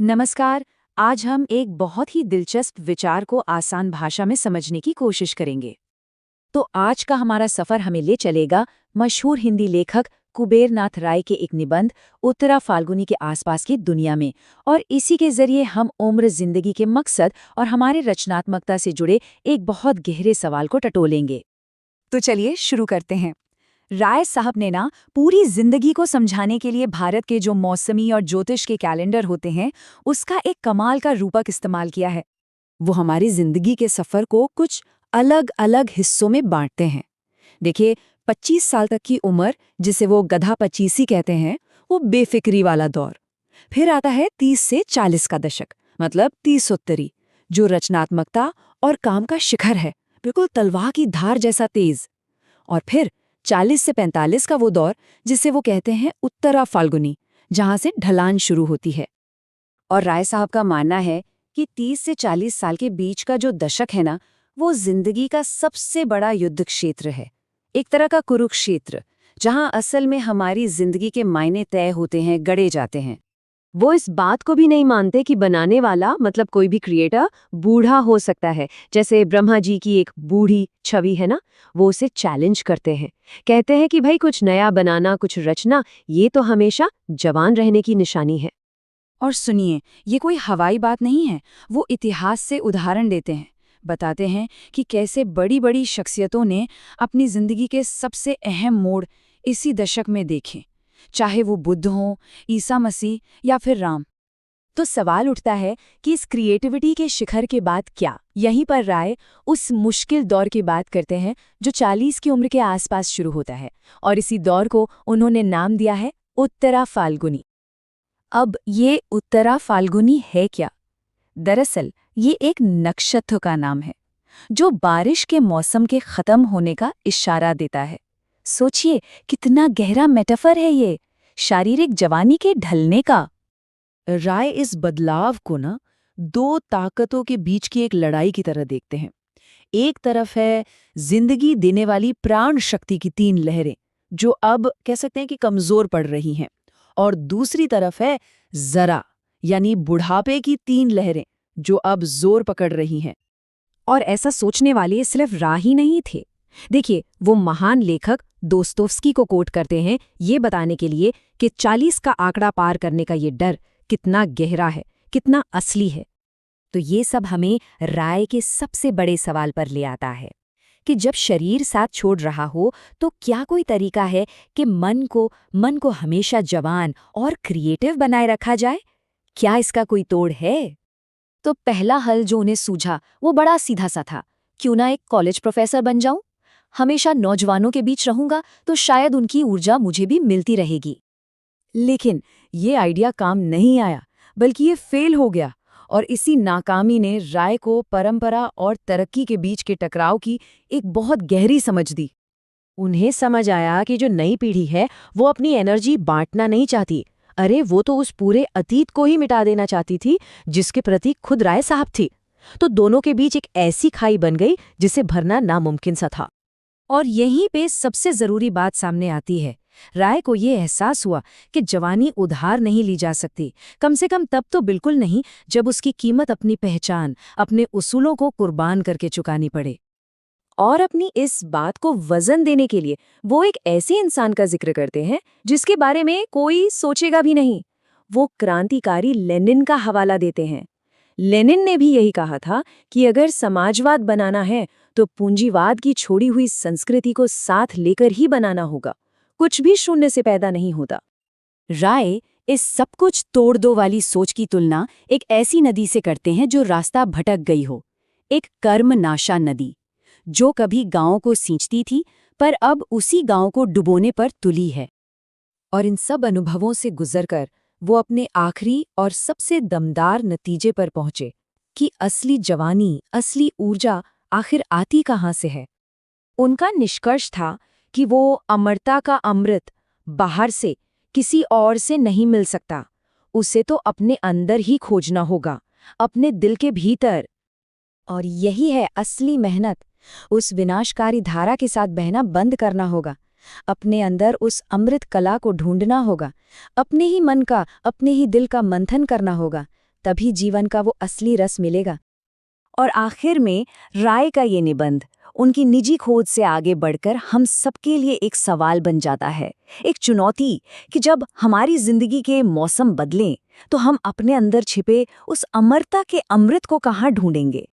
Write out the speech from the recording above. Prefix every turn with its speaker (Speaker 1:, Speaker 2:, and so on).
Speaker 1: नमस्कार। आज हम एक बहुत ही दिलचस्प विचार को आसान भाषा में समझने की कोशिश करेंगे। तो आज का हमारा सफर हमें ले चलेगा मशहूर हिंदी लेखक कुबेरनाथ राय के एक निबंध उत्तरा फाल्गुनी के आसपास की दुनिया में, और इसी के जरिए हम उम्र जिंदगी के मकसद और हमारे रचनात्मकता से जुड़े एक बहुत गहरे सवाल को टटोलेंगे। तो चलिए शुरू करते हैं। राय साहब ने ना पूरी जिंदगी को समझाने के लिए भारत के जो मौसमी और ज्योतिष के कैलेंडर होते हैं, उसका एक कमाल का रूपक इस्तेमाल किया है। वो हमारी जिंदगी के सफर को कुछ अलग अलग हिस्सों में बांटते हैं। देखिए, 25 साल तक की उम्र, जिसे वो गधा पचीसी कहते हैं, वो बेफिक्री वाला दौर। फिर आता है 30 से 40 का दशक, मतलब 30 उत्तरी, जो रचनात्मकता और काम का शिखर है, बिल्कुल तलवार की धार जैसा तेज। और फिर 40 से 45 का वो दौर, जिसे वो कहते हैं उत्तरा फाल्गुनी, जहां से ढलान शुरू होती है। और राय साहब का मानना है कि 30 से 40 साल के बीच का जो दशक है ना, वो जिंदगी का सबसे बड़ा युद्ध क्षेत्र है। एक तरह का कुरुक्षेत्र, जहां असल में हमारी जिंदगी के मायने तय होते हैं, गढ़े जाते हैं। वो इस बात को भी नहीं मानते कि बनाने वाला, मतलब कोई भी क्रिएटर, बूढ़ा हो सकता है। जैसे ब्रह्मा जी की एक बूढ़ी छवि है ना, वो उसे चैलेंज करते हैं। कहते हैं कि भाई कुछ नया बनाना, कुछ रचना, ये तो हमेशा जवान रहने की निशानी है। और सुनिए, ये कोई हवाई बात नहीं है। वो इतिहास से उदाहरण देते हैं, बताते हैं कि कैसे बड़ी बड़ी शख्सियतों ने अपनी जिंदगी के सबसे अहम मोड़ इसी दशक में देखे, चाहे वो बुद्ध हों, ईसा मसीह या फिर राम। तो सवाल उठता है कि इस क्रिएटिविटी के शिखर के बाद क्या? यहीं पर राय उस मुश्किल दौर की बात करते हैं जो 40 की उम्र के आसपास शुरू होता है, और इसी दौर को उन्होंने नाम दिया है उत्तरा फाल्गुनी। अब ये उत्तरा फाल्गुनी है क्या? दरअसल ये एक नक्षत्र का नाम है, जो बारिश के मौसम के खत्म होने का इशारा देता है। सोचिए, कितना गहरा मेटाफर है ये, शारीरिक जवानी के ढलने का। राय इस बदलाव को ना दो ताकतों के बीच की एक लड़ाई की तरह देखते हैं। एक तरफ है जिंदगी देने वाली प्राण शक्ति की 3 लहरें, जो अब कह सकते हैं कि कमजोर पड़ रही हैं, और दूसरी तरफ है जरा, यानी बुढ़ापे की 3 लहरें, जो अब जोर पकड़ रही हैं। और ऐसा सोचने वाले सिर्फ राह ही नहीं थे। देखिए, वो महान लेखक दोस्तोव्स्की को कोट करते हैं, ये बताने के लिए कि 40 का आंकड़ा पार करने का ये डर कितना गहरा है, कितना असली है। तो ये सब हमें राय के सबसे बड़े सवाल पर ले आता है कि जब शरीर साथ छोड़ रहा हो, तो क्या कोई तरीका है कि मन को हमेशा जवान और क्रिएटिव बनाए रखा जाए? क्या इसका कोई तोड़ है? तो पहला हल जो उन्हें सूझा, वो बड़ा सीधा सा था। क्यों ना एक कॉलेज प्रोफेसर बन जाऊं? हमेशा नौजवानों के बीच रहूंगा तो शायद उनकी ऊर्जा मुझे भी मिलती रहेगी। लेकिन ये आइडिया काम नहीं आया, बल्कि ये फेल हो गया। और इसी नाकामी ने राय को परंपरा और तरक्की के बीच के टकराव की एक बहुत गहरी समझ दी। उन्हें समझ आया कि जो नई पीढ़ी है, वो अपनी एनर्जी बांटना नहीं चाहती। अरे, वो तो उस पूरे अतीत को ही मिटा देना चाहती थी जिसके प्रति खुद राय साहब थी। तो दोनों के बीच एक ऐसी खाई बन गई जिसे भरना नामुमकिन सा था। और यहीं पे सबसे जरूरी बात सामने आती है। राय को ये एहसास हुआ कि जवानी उधार नहीं ली जा सकती, कम से कम तब तो बिल्कुल नहीं जब उसकी कीमत अपनी पहचान, अपने उसूलों को कुर्बान करके चुकानी पड़े। और अपनी इस बात को वजन देने के लिए वो एक ऐसे इंसान का जिक्र करते हैं जिसके बारे में कोई सोचेगा भी नहीं। वो क्रांतिकारी लेनिन का हवाला देते हैं। लेनिन ने भी यही कहा था कि अगर समाजवाद बनाना है तो पूंजीवाद की छोड़ी हुई संस्कृति को साथ लेकर ही बनाना होगा। कुछ भी शून्य से पैदा नहीं होता। राय इस सब कुछ तोड़ दो वाली सोच की तुलना एक ऐसी नदी से करते हैं जो रास्ता भटक गई हो, एक कर्मनाशा नदी, जो कभी गांवों को सींचती थी पर अब उसी गांव को डुबोने पर तुली है। और इन सब अनुभवों से गुजरकर वो अपने आखिरी और सबसे दमदार नतीजे पर पहुंचे कि असली जवानी, असली ऊर्जा आखिर आती कहाँ से है। उनका निष्कर्ष था कि वो अमरता का अमृत बाहर से, किसी और से नहीं मिल सकता। उसे तो अपने अंदर ही खोजना होगा, अपने दिल के भीतर। और यही है असली मेहनत। उस विनाशकारी धारा के साथ बहना बंद करना होगा। अपने अंदर उस अमृत कला को ढूंढना होगा। अपने ही मन का, अपने ही दिल का मंथन करना होगा, तभी जीवन का वो असली रस मिलेगा। और आखिर में राय का ये निबंध उनकी निजी खोज से आगे बढ़कर हम सबके लिए एक सवाल बन जाता है, एक चुनौती कि जब हमारी जिंदगी के मौसम बदलें तो हम अपने अंदर छिपे उस अमरता के अमृत को कहाँ ढूंढेंगे।